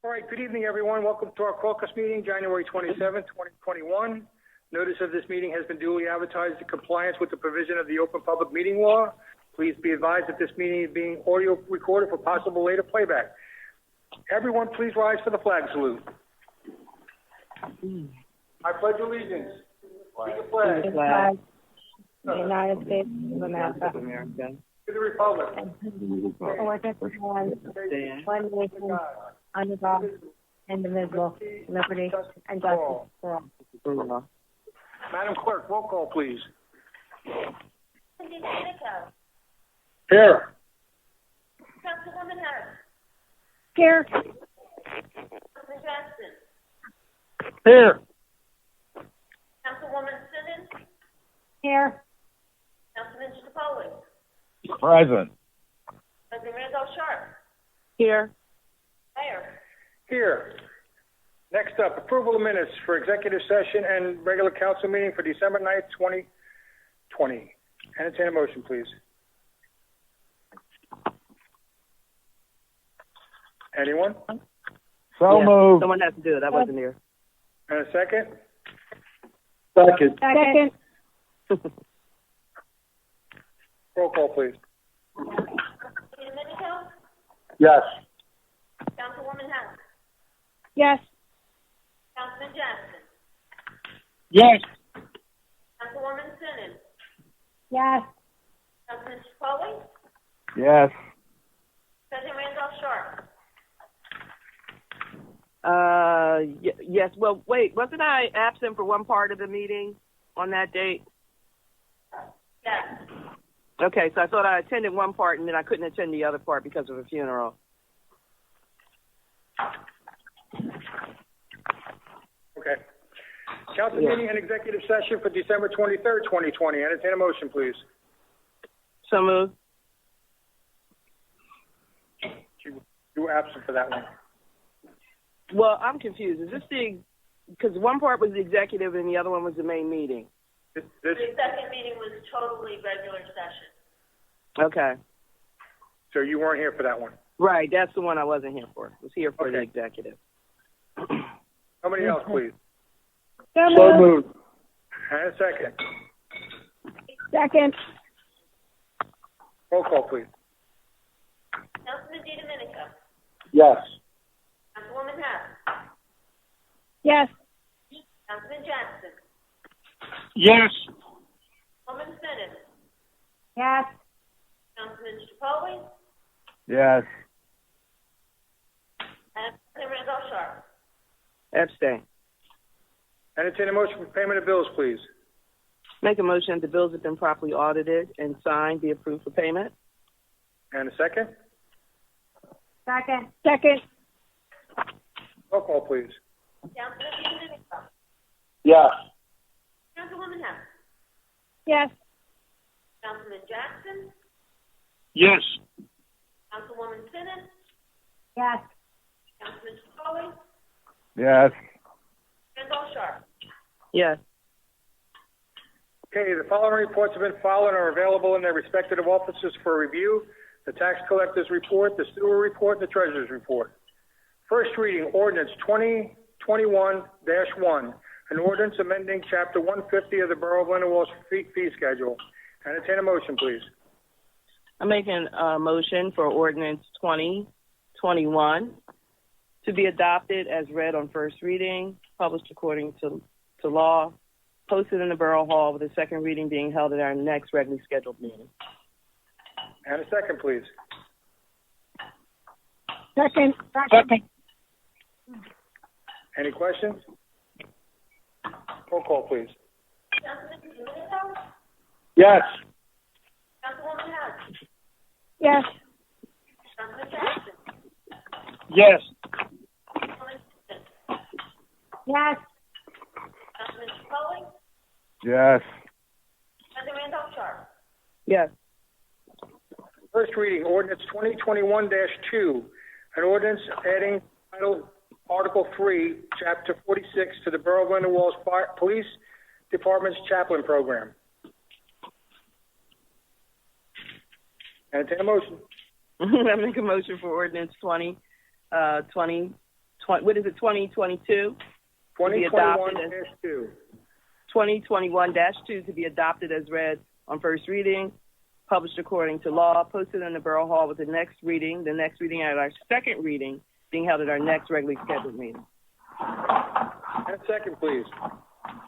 All right, good evening, everyone. Welcome to our caucus meeting, January 27th, 2021. Notice of this meeting has been duly advertised in compliance with the provision of the Open Public Meeting Law. Please be advised that this meeting is being audio recorded for possible later playback. Everyone, please rise for the flag salute. I pledge allegiance to the flag of the United States of America, to the republic, one nation, under God, indivisible, liberty, and justice for all. Madam Clerk, roll call, please. Here. Councilwoman Harris. Here. Councilman Jackson. Here. Councilwoman Simmons. Here. Councilman Stapoli. Present. President Randolph Sharp. Here. Mayor. Here. Next up, approval of minutes for executive session and regular council meeting for December 9th, 2020. Entertain a motion, please. Anyone? So moved. Someone has to do it. I wasn't here. And a second? Second. Second. Roll call, please. Domenico. Yes. Councilwoman Harris. Yes. Councilman Jackson. Yes. Councilwoman Simmons. Yes. Councilman Stapoli. Yes. President Randolph Sharp. Yes. Well, wait, wasn't I absent for one part of the meeting on that date? Yes. Okay, so I thought I attended one part and then I couldn't attend the other part because of a funeral. Okay. Council meeting and executive session for December 23rd, 2020. Entertain a motion, please. So moved. You were absent for that one. Well, I'm confused. Is this because one part was the executive and the other one was the main meeting? This, The second meeting was totally regular session. Okay. so you weren't here for that one. Right, that's the one I wasn't here for. I was here for the Okay. executive. Somebody else, please. So moved. And a second. Second. Roll call, please. Councilman Domenico. Yes. Councilwoman Harris. Yes. Councilman Jackson. Yes. Councilwoman Simmons. Yes. Councilman Stapoli. Yes. And President Randolph Sharp. Abstain. Entertain a motion for payment of bills, please. Make a motion that the bills have been properly audited and signed, be approved for payment. And a second. Second. Second. Roll call, please. Councilman Domenico. Yes. Councilwoman Harris. Yes. Councilman Jackson. Yes. Councilwoman Simmons. Yes. Councilman Stapoli. Yes. Randolph Sharp. Yes. Okay, the following reports have been filed and are available in their respective offices for review. The tax collector's report, the sewer report, and the treasurer's report. First reading, ordinance 2021-1, an ordinance amending Chapter 150 of the Borough of Lindenwold's fee schedule. Entertain a motion, please. I'm making a motion for ordinance 2021 to be adopted as read on first reading, published according to law, posted in the Borough Hall with a second reading being held at our next regularly scheduled meeting. And a second, please. Second. Second. Any questions? Roll call, please. Councilman Domenico. Yes. Councilwoman Harris. Yes. Councilman Jackson. Yes. Councilwoman Simmons. Yes. Councilman Stapoli. Yes. President Randolph Sharp. Yes. First reading, ordinance 2021-2, an ordinance adding title Article 3, Chapter 46 to the Borough of Lindenwold's Police Department's Chaplain Program. Entertain a motion. I make a motion for ordinance 2021 2022? 2021-2. 2021-2 to be adopted as read on first reading, published according to law, posted in the Borough Hall with the next reading at our second reading, being held at our next regularly scheduled meeting. And a second, please.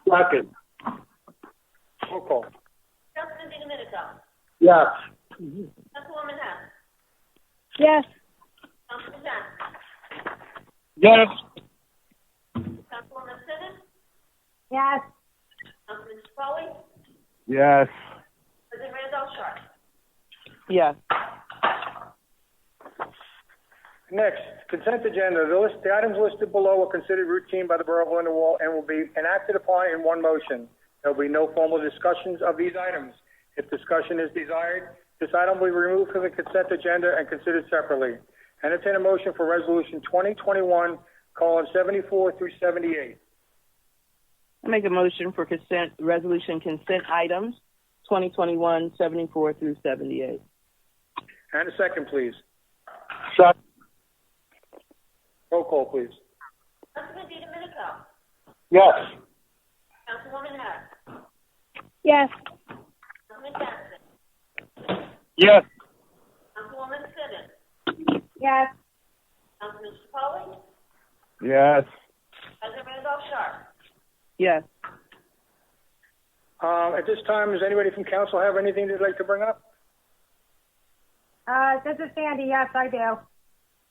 Second. Roll call. Councilman DiDomenico. Yes. Councilwoman Hess. Yes. Councilman Jackson. Yes. Councilwoman Simmons. Yes. Councilman Foley. Yes. President Randolph Sharp. Yes. Next, consent agenda. The items listed below are considered routine by the Borough of Lindenwold and will be enacted upon in one motion. There will be no formal discussions of these items. If discussion is desired, this item will be removed from the consent agenda and considered separately. Entertain a motion for Resolution 2021:74 through 78. I make a motion for resolution consent items 2021-74 through 78. And a second, please. Second. Roll call, please. Councilman DiDomenico. Yes. Councilwoman Hess. Yes. Councilman Jackson. Yes. Councilwoman Simmons. Yes. Councilman Foley. Yes. President Randolph Sharp. Yes. At this time, does anybody from council have anything they'd like to bring up? This is Sandy. Yes, I do.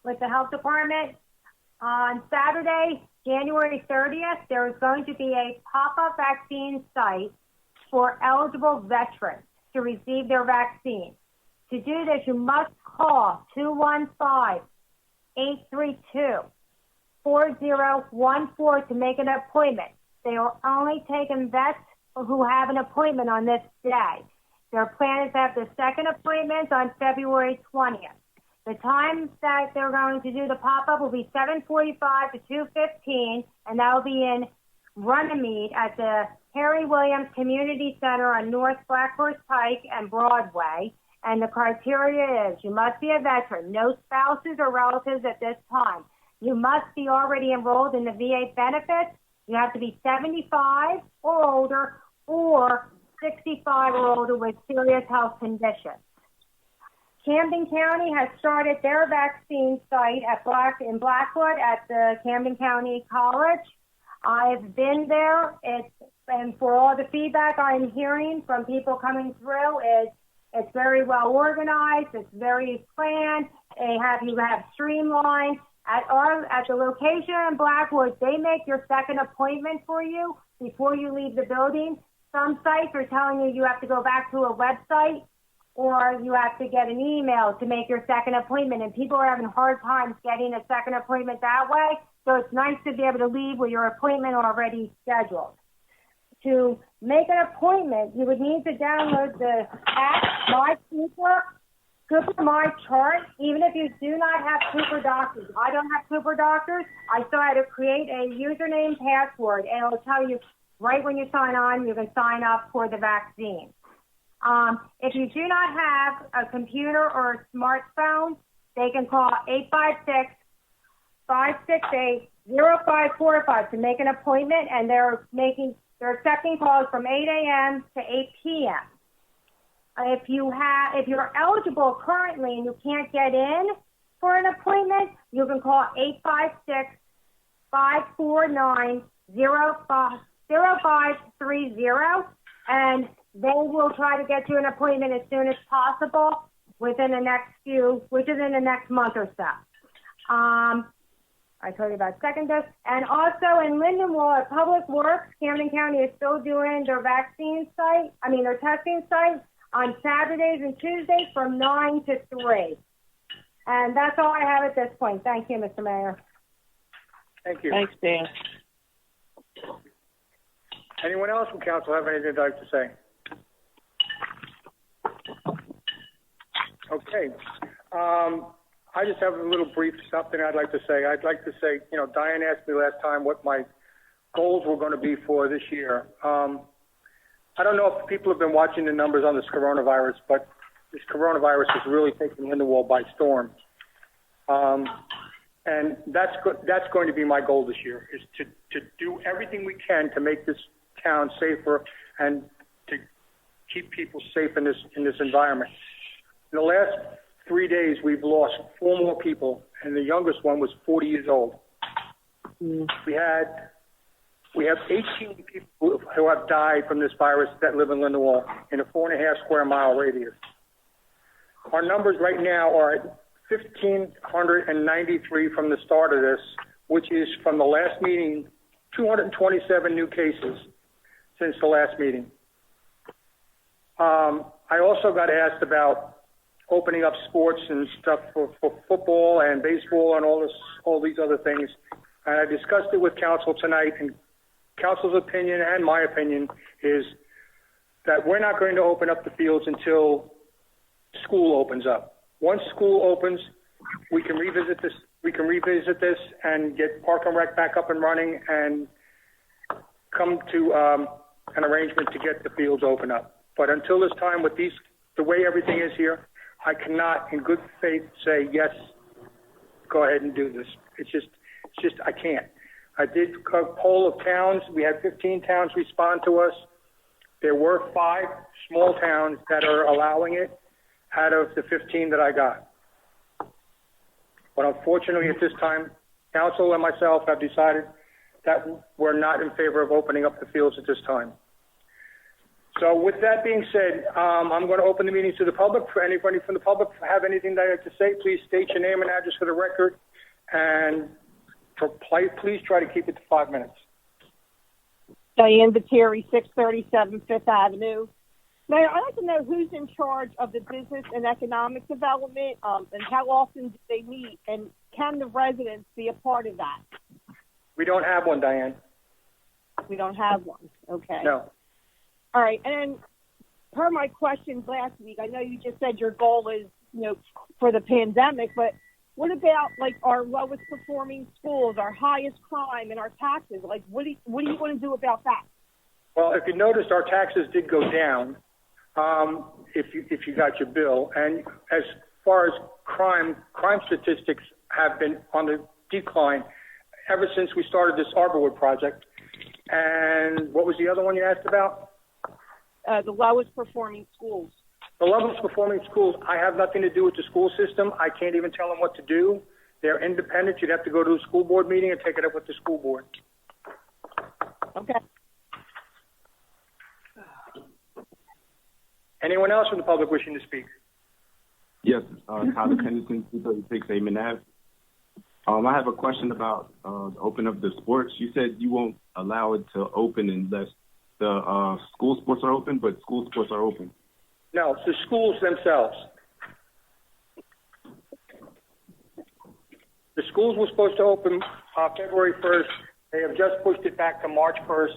With the health department, on Saturday, January 30th, there is going to be a pop-up vaccine site for eligible veterans to receive their vaccine. To do this, you must call 215-832-4014 to make an appointment. They are only taking vets who have an appointment on this day. Their plan is to have the second appointment on February 20th. The times that they're going to do the pop-up will be 7:45 to 2:15, and that will be in Runnymede at the Harry Williams Community Center on North Black Horse Pike and Broadway. And the criteria is you must be a veteran, no spouses or relatives at this time. You must be already enrolled in the VA benefits. You have to be 75 or older or 65 or older with serious health conditions. Camden County has started their vaccine site in Blackwood at the Camden County College. I've been there, and for all the feedback I'm hearing from people coming through it's very well organized, it's very planned, you have streamlined. At the location in Blackwood, they make your second appointment for you before you leave the building. Some sites are telling you have to go back to a website or you have to get an email to make your second appointment, and people are having hard times getting a second appointment that way. So it's nice to be able to leave with your appointment already scheduled. To make an appointment, you would need to download the app My Cooper My Chart, even if you do not have Cooper Doctors. I don't have Cooper Doctors. I still had to create a username password, and it'll tell you right when you sign on, you can sign up for the vaccine. If you do not have a computer or a smartphone, they can call 856-568-0545 to make an appointment, and they're accepting calls from 8 a.m. to 8 p.m. If you're eligible currently and you can't get in for an appointment, you can call 856-549-0530, and they will try to get you an appointment as soon as possible within the next month or so. I told you about second dose. And also in Lindenwold at Public Works, Camden County is still doing their their testing site on Saturdays and Tuesdays from 9 to 3. And that's all I have at this point. Thank you, Mr. Mayor. Thank you. Thanks, Dan. Anyone else from council have anything they'd like to say? Okay. I just have a little brief something I'd like to say. I'd like to say, Diane asked me last time what my goals were going to be for this year. I don't know if people have been watching the numbers on this coronavirus, but this coronavirus has really taken Lindenwold by storm. And And that's going to be my goal this year, is to do everything we can to make this town safer and to keep people safe in this environment. In the last 3 days, we've lost 4 more people, and the youngest one was 40 years old. We have 18 people who have died from this virus that live in Lindenwold in a 4.5 square mile radius. Our numbers right now are at 1,593 from the start of this, which is from the last meeting, 227 new cases since the last meeting. I also got asked about opening up sports and stuff for football and baseball and all these other things. And I discussed it with council tonight, and council's opinion and my opinion is that we're not going to open up the fields until school opens up. Once school opens, we can revisit this. We can revisit this and get Park and Rec back up and running, and come to an arrangement to get the fields open up. But until this time, with the way everything is here, I cannot, in good faith, say yes. Go ahead and do this. It's just I can't. I did a poll of towns. We had 15 towns respond to us. There were 5 small towns that are allowing it out of the 15 that I got. But unfortunately, at this time, council and myself have decided that we're not in favor of opening up the fields at this time. So with that being said, I'm going to open the meeting to the public. For anybody from the public have anything they'd like to say, please state your name and address for the record. And please try to keep it to 5 minutes. Diane Viteri, 637 Fifth Avenue. Mayor, I'd like to know who's in charge of the business and economic development, and how often do they meet, and can the residents be a part of that? We don't have one, Diane. We don't have one. Okay. No. All right. And per my questions last week, I know you just said your goal is, for the pandemic, but what about like our lowest performing schools, our highest crime, and our taxes? Like, what do you want to do about that? Well, if you noticed, our taxes did go down. If you got your bill, and as far as crime statistics have been on the decline ever since we started this Arborwood project. And what was the other one you asked about? The lowest performing schools. The lowest performing schools, I have nothing to do with the school system. I can't even tell them what to do. They're independent. You'd have to go to a school board meeting and take it up with the school board. Okay. Anyone else from the public wishing to speak? Yes, Tyler Pennington, 236 Amon Ave. I have a question about opening up the sports. You said you won't allow it to open unless the school sports are open, but school sports are open. No, it's the schools themselves. The schools were supposed to open February 1st. They have just pushed it back to March 1st.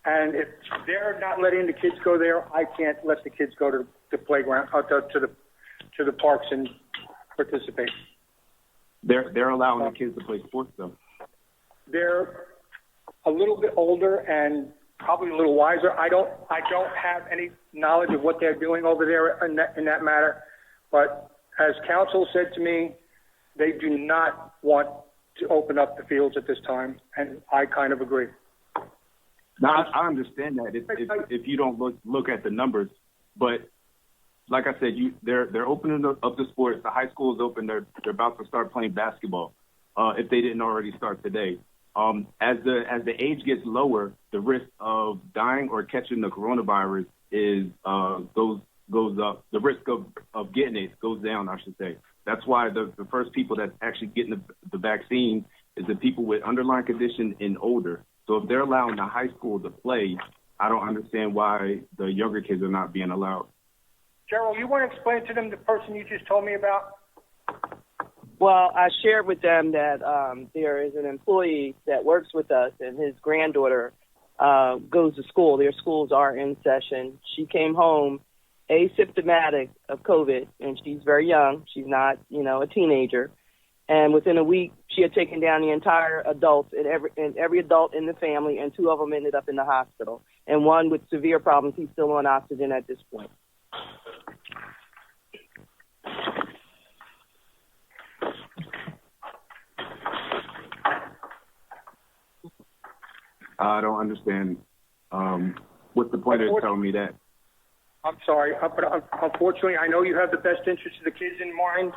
And if they're not letting the kids go there, I can't let the kids go to the playground, to the parks and participate. They're allowing the kids to play sports, though. They're a little bit older and probably a little wiser. I don't have any knowledge of what they're doing over there in that matter. But as council said to me, they do not want to open up the fields at this time, and I kind of agree. Now, I understand that if you don't look at the numbers, but like I said, they're opening up the sports. The high school is open. They're about to start playing basketball. If they didn't already start today, as the age gets lower, the risk of dying or catching the coronavirus goes up. The risk of getting it goes down, I should say. That's why the first people that's actually getting the vaccine is the people with underlying condition and older. So if they're allowing the high school to play, I don't understand why the younger kids are not being allowed. Gerald, you want to explain to them the person you just told me about? Well, I shared with them that there is an employee that works with us, and his granddaughter goes to school. Their schools are in session. She came home asymptomatic of COVID, and she's very young. She's not, a teenager. And within a week, she had taken down the entire adults and every adult in the family, and 2 of them ended up in the hospital. And one with severe problems, he's still on oxygen at this point. I don't understand. What's the point of telling me that? I'm sorry, but unfortunately, I know you have the best interest of the kids in mind.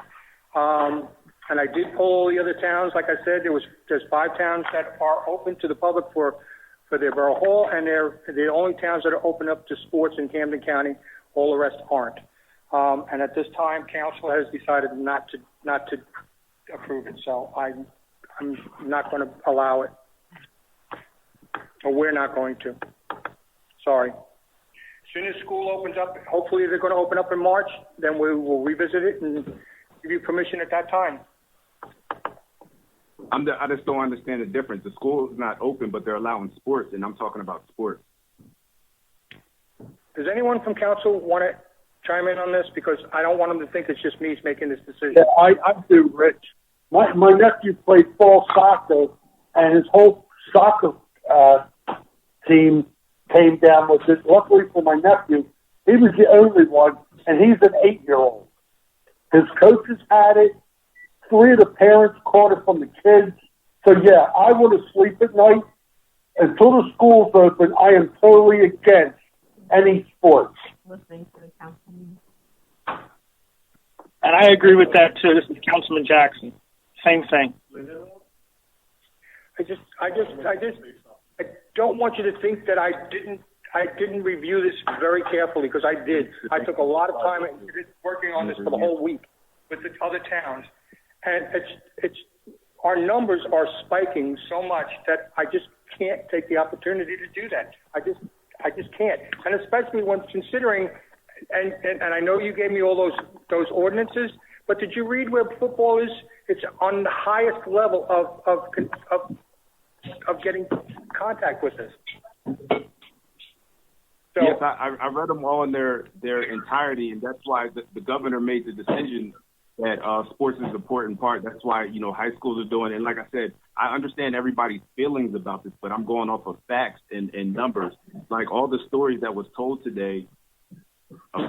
And I did poll all the other towns. Like I said, there's 5 towns that are open to the public for their borough hall, and they're the only towns that are open up to sports in Camden County. All the rest aren't. And at this time, council has decided not to approve it. So I'm not going to allow it, or we're not going to. Sorry. As soon as school opens up, hopefully they're going to open up in March, then we will revisit it and give you permission at that time. I just don't understand the difference. The school is not open, but they're allowing sports, and I'm talking about sports. Does anyone from council want to chime in on this? Because I don't want them to think it's just me making this decision. Yeah, I do, Rich. My nephew played fall soccer, and his whole soccer team came down with it. Luckily for my nephew, he was the only one, and he's an 8-year-old. His coaches had it. 3 of the parents caught it from the kids. So, yeah, I want to sleep at night. Until the school's open, I am totally against any sports. Listening to the councilman. And I agree with that, too. This is Councilman Jackson. Same thing. I don't want you to think that I didn't review this very carefully, because I did. I took a lot of time working on this for the whole week with the other towns. And our numbers are spiking so much that I just can't take the opportunity to do that. I just can't. And especially when considering, and I know you gave me all those ordinances, but did you read where football is? It's on the highest level of getting contact with this. So, yes, I read them all in their entirety, and that's why the governor made the decision that sports is an important part. That's why, high schools are doing it. And like I said, I understand everybody's feelings about this, but I'm going off of facts and numbers. Like all the stories that was told today,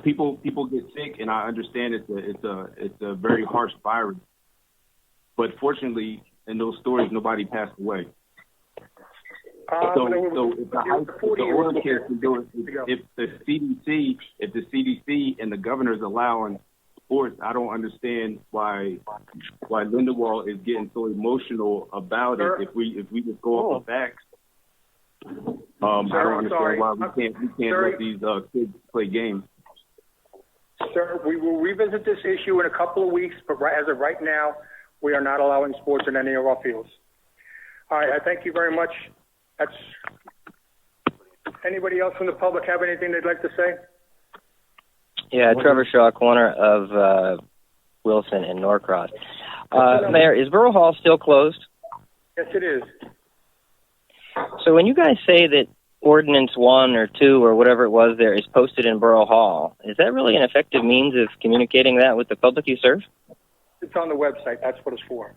people get sick, and I understand it's a very harsh virus. But fortunately, in those stories, nobody passed away. So if the older kids can do it, if the CDC and the governor's allowing sports, I don't understand why Lindenwold is getting so emotional about it. If we just go off the facts, I don't understand why we can't let these kids play games. Sir, we will revisit this issue in a couple of weeks, but as of right now, we are not allowing sports in any of our fields. All right, I thank you very much. Anybody else from the public have anything they'd like to say? Yeah, Trevor Shaw, corner of Wilson and Norcross. Mayor, is Borough Hall still closed? Yes, it is. So when you guys say that Ordinance 1 or 2 or whatever it was there is posted in Borough Hall, is that really an effective means of communicating that with the public you serve? It's on the website. That's what it's for.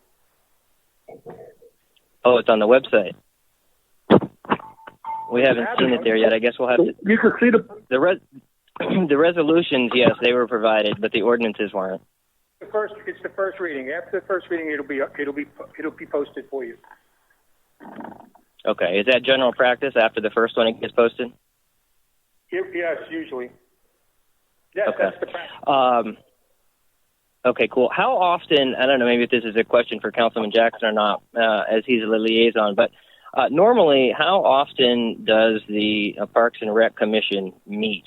Oh, it's on the website. We haven't seen it there yet. I guess we'll have to. You can see the resolutions. Yes, they were provided, but the ordinances weren't. It's the first reading. After the first reading, it'll be posted for you. Okay. Is that general practice? After the first one, it gets posted? Yes, usually. Yes, okay. That's the practice. Okay, cool. How often, I don't know, maybe if this is a question for Councilman Jackson or not, as he's the liaison, but normally, how often does the Parks and Rec Commission meet?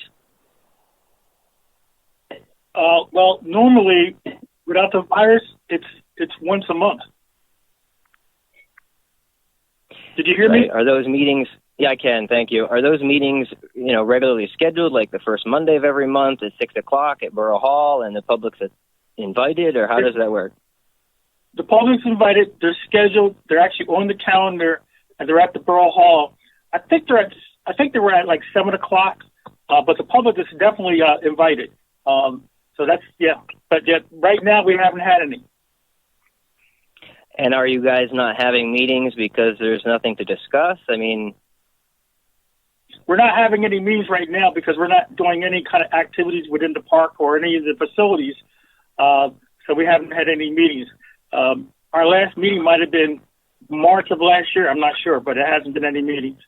Well, normally, without the virus, it's once a month. Did you hear me? Are those meetings? Yeah, I can. Thank you. Are those meetings, regularly scheduled, like the first Monday of every month at 6:00 at Borough Hall, and the public's invited, or how does that work? The public's invited. They're scheduled. They're actually on the calendar, and they're at the Borough Hall. I think they were at like 7:00, but the public is definitely invited. So that's But yet, right now we haven't had any. And are you guys not having meetings because there's nothing to discuss? I mean, we're not having any meetings right now because we're not doing any kind of activities within the park or any of the facilities. So we haven't had any meetings. Our last meeting might have been March of last year. I'm not sure, but it hasn't been any meetings.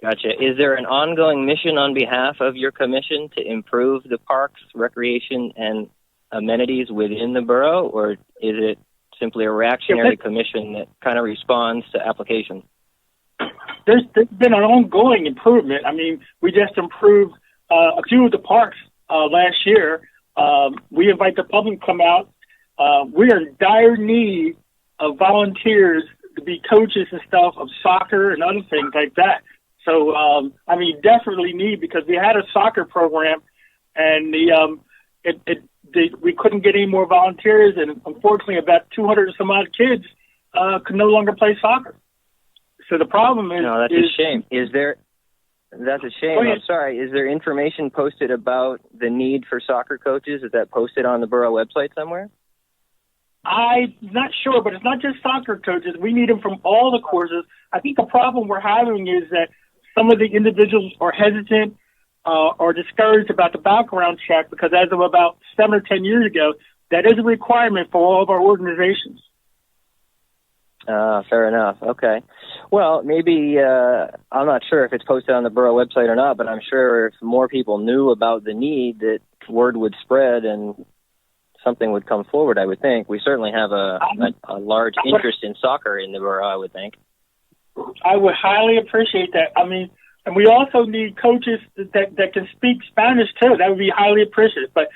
Gotcha. Is there an ongoing mission on behalf of your commission to improve the parks, recreation, and amenities within the borough, or is it simply a reactionary commission that kind of responds to applications? There's been an ongoing improvement. I mean, we just improved a few of the parks last year. We invite the public to come out. We are in dire need of volunteers to be coaches and stuff of soccer and other things like that. So, I mean, definitely need, because we had a soccer program and we couldn't get any more volunteers, and unfortunately about 200 and some odd kids could no longer play soccer. So the problem is... No, that's a shame. That's a shame. I'm sorry. Is there information posted about the need for soccer coaches? Is that posted on the borough website somewhere? I'm not sure, but it's not just soccer coaches. We need them from all the courses. I think the problem we're having is that some of the individuals are hesitant or discouraged about the background check, because as of about 7 or 10 years ago, that is a requirement for all of our organizations. Fair enough. Okay. Well, maybe, I'm not sure if it's posted on the borough website or not, but I'm sure if more people knew about the need, that word would spread and something would come forward, I would think. We certainly have a large interest in soccer in the borough, I would think. I would highly appreciate that. I mean, and we also need coaches that can speak Spanish, too. That would be highly appreciated. But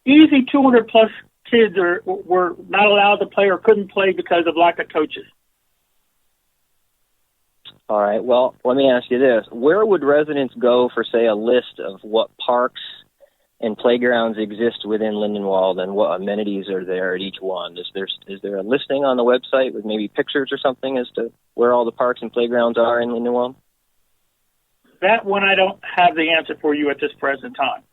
easy 200-plus kids were not allowed to play or couldn't play because of lack of coaches. All right. Well, let me ask you this. Where would residents go for, say, a list of what parks and playgrounds exist within Lindenwold and what amenities are there at each one? Is there a listing on the website with maybe pictures or something as to where all the parks and playgrounds are in Lindenwold? That one I don't have the answer for you at this present time.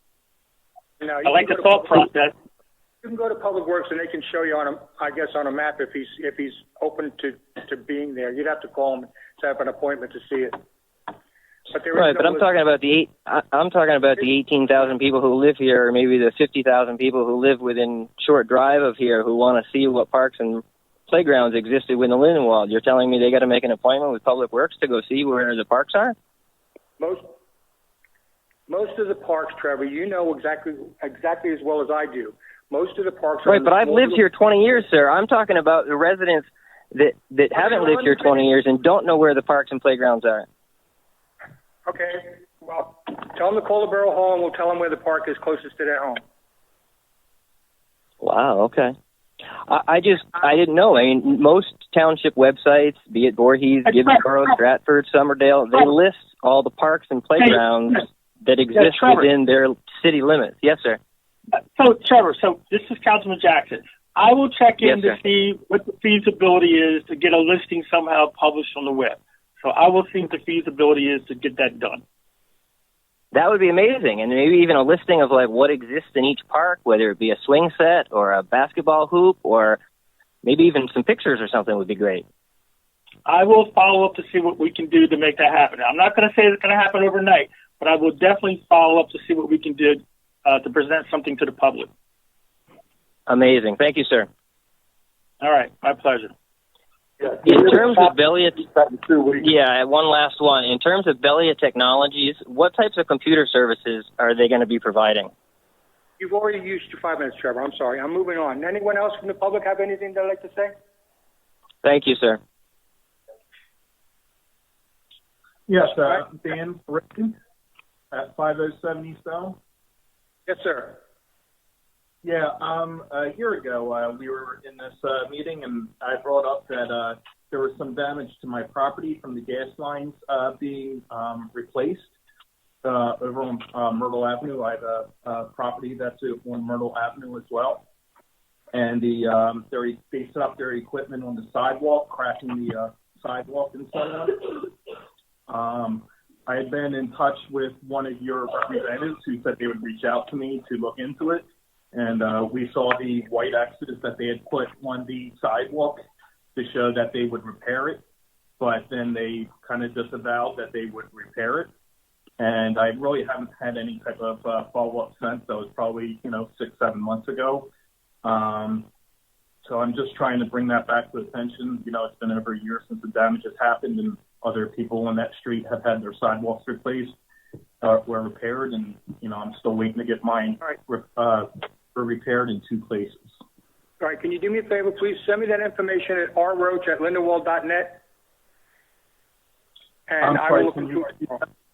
No, I like the thought process. You can go to Public Works and they can show you on a map if he's open to being there. You'd have to call him to have an appointment to see it. But but I'm talking about the 18,000 people who live here, or maybe the 50,000 people who live within short drive of here who want to see what parks and playgrounds existed within the Lindenwold. You're telling me they got to make an appointment with Public Works to go see where the parks are? Most of the parks, Trevor, you know exactly as well as I do. Most of the parks are... Right, but I've lived here 20 years, sir. I'm talking about the residents that haven't lived here 20 years and don't know where the parks and playgrounds are. Okay, well, tell them to call the Borough Hall and we'll tell them where the park is closest to their home. Wow, okay. I didn't know. I mean, most township websites, be it Voorhees, Gibbsboro, Stratford, Somerdale, they list all the parks and playgrounds that exist within their city limits. Yes, sir. So, Trevor, this is Councilman Jackson. I will check in to see what the feasibility is to get a listing somehow published on the web. So I will see what the feasibility is to get that done. That would be amazing. And maybe even a listing of like what exists in each park, whether it be a swing set or a basketball hoop, or maybe even some pictures or something would be great. I will follow up to see what we can do to make that happen. I'm not going to say it's going to happen overnight, but I will definitely follow up to see what we can do to present something to the public. Amazing. Thank you, sir. All right. My pleasure. In terms of Belia, one last one. In terms of Belia Technologies, what types of computer services are they going to be providing? You've already used your 5 minutes, Trevor. I'm sorry. I'm moving on. Anyone else from the public have anything they'd like to say? Thank you, sir. Yes, Dan Rickon at 507 East Bell. Yes, sir. Yeah, a year ago, we were in this meeting, and I brought up that there was some damage to my property from the gas lines being replaced over on Myrtle Avenue. I have a property that's on Myrtle Avenue as well. And they set up their equipment on the sidewalk, cracking the sidewalk and so on. I had been in touch with one of your representatives who said they would reach out to me to look into it. And we saw the white X's that they had put on the sidewalk to show that they would repair it. But then they kind of disavowed that they would repair it. And I really haven't had any type of follow-up since. That was probably, 6-7 months ago. So I'm just trying to bring that back to attention. It's been over a year since the damage has happened, and other people on that street have had their sidewalks replaced, or repaired, and, I'm still waiting to get mine repaired in 2 places. All right, can you do me a favor, please? Send me that information at rroach@lindenwold.net. And I will look into it.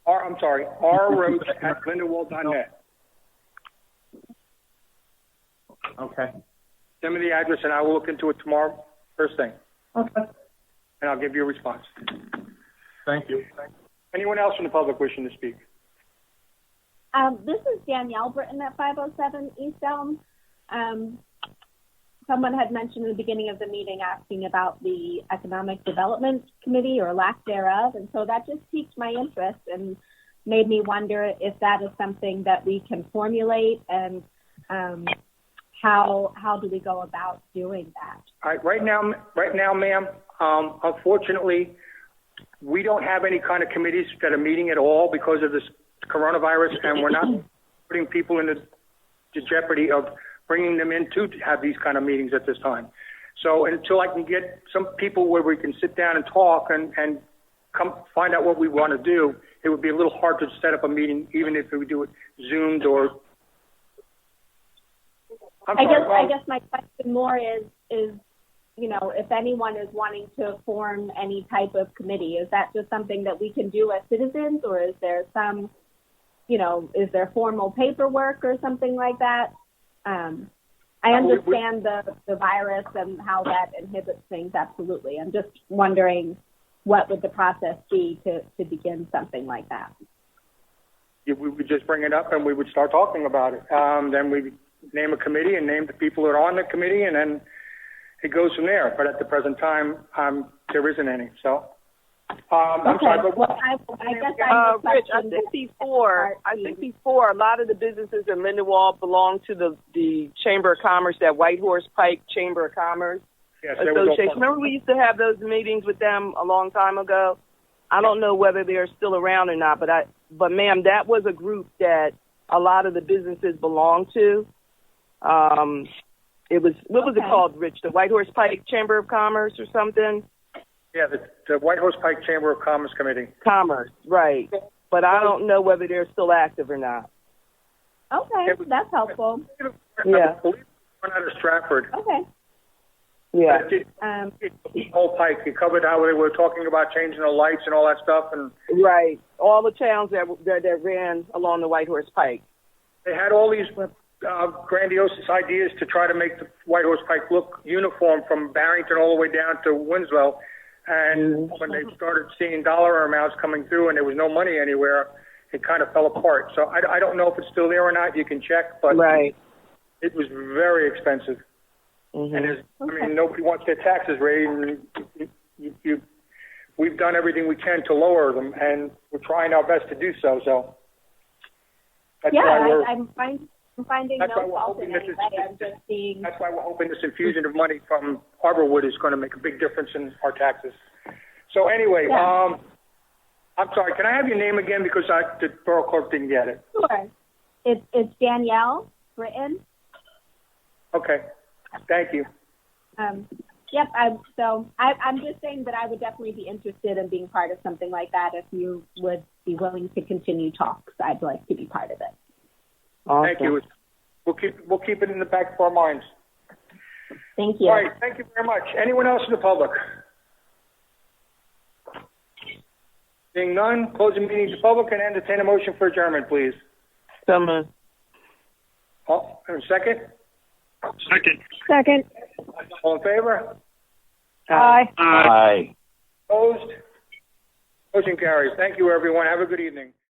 rroach@lindenwold.net. Okay. Send me the address, and I will look into it tomorrow, first thing. Okay. And I'll give you a response. Thank you. Anyone else from the public wishing to speak? This is Danielle Britton at 507 East Elm. Someone had mentioned in the beginning of the meeting asking about the Economic Development Committee or lack thereof, and so that just piqued my interest and made me wonder if that is something that we can formulate, and how do we go about doing that? All right, right now, ma'am, unfortunately, we don't have any kind of committees that are meeting at all because of this coronavirus, and we're not putting people into jeopardy of bringing them in to have these kind of meetings at this time. So until I can get some people where we can sit down and talk and come find out what we want to do, it would be a little hard to set up a meeting, even if we do it Zoomed or. I guess my question more is, if anyone is wanting to form any type of committee, is that just something that we can do as citizens, or is there some, is there formal paperwork or something like that? I understand the virus and how that inhibits things, absolutely. I'm just wondering what would the process be to begin something like that? We would just bring it up and we would start talking about it. Then we name a committee and name the people that are on the committee, and then it goes from there. But at the present time, there isn't any. So, I'm sorry, but well, I guess Rich, I think before a lot of the businesses in Lindenwold belong to the Chamber of Commerce, that White Horse Pike Chamber of Commerce Association. Remember we used to have those meetings with them a long time ago? I don't know whether they're still around or not, but ma'am, that was a group that a lot of the businesses belong to. It was, what was it called, Rich? The White Horse Pike Chamber of Commerce or something? Yeah, the White Horse Pike Chamber of Commerce Committee. Commerce, right. But I don't know whether they're still active or not. Okay, that's helpful. Yeah. One out of Stratford. Okay. Yeah. The whole Pike. It covered how they were talking about changing the lights and all that stuff. And right. All the towns that ran along the White Horse Pike. They had all these grandiose ideas to try to make the White Horse Pike look uniform from Barrington all the way down to Winslow. And when they started seeing dollar amounts coming through and there was no money anywhere, it kind of fell apart. So I don't know if it's still there or not. You can check, but it was very expensive. Mm-hmm. And nobody wants their taxes raised. And we've done everything we can to lower them, and we're trying our best to do so. So that's why I'm finding no fault in any way. I'm just seeing. That's why we're hoping this infusion of money from Arborwood is going to make a big difference in our taxes. So anyway, I'm sorry. Can I have your name again, because the borough clerk didn't get it? Sure. It's Danielle Britton. Okay. Thank you. Yep. I'm just saying that I would definitely be interested in being part of something like that. If you would be willing to continue talks, I'd like to be part of it. Awesome. Thank you. We'll keep it in the back of our minds. Thank you. All right. Thank you very much. Anyone else in the public? Seeing none, close the meeting to public and entertain a motion for adjournment, please. Someone. Oh, second? Second. All in favor? Aye. Opposed? Motion carries. Thank you, everyone. Have a good evening.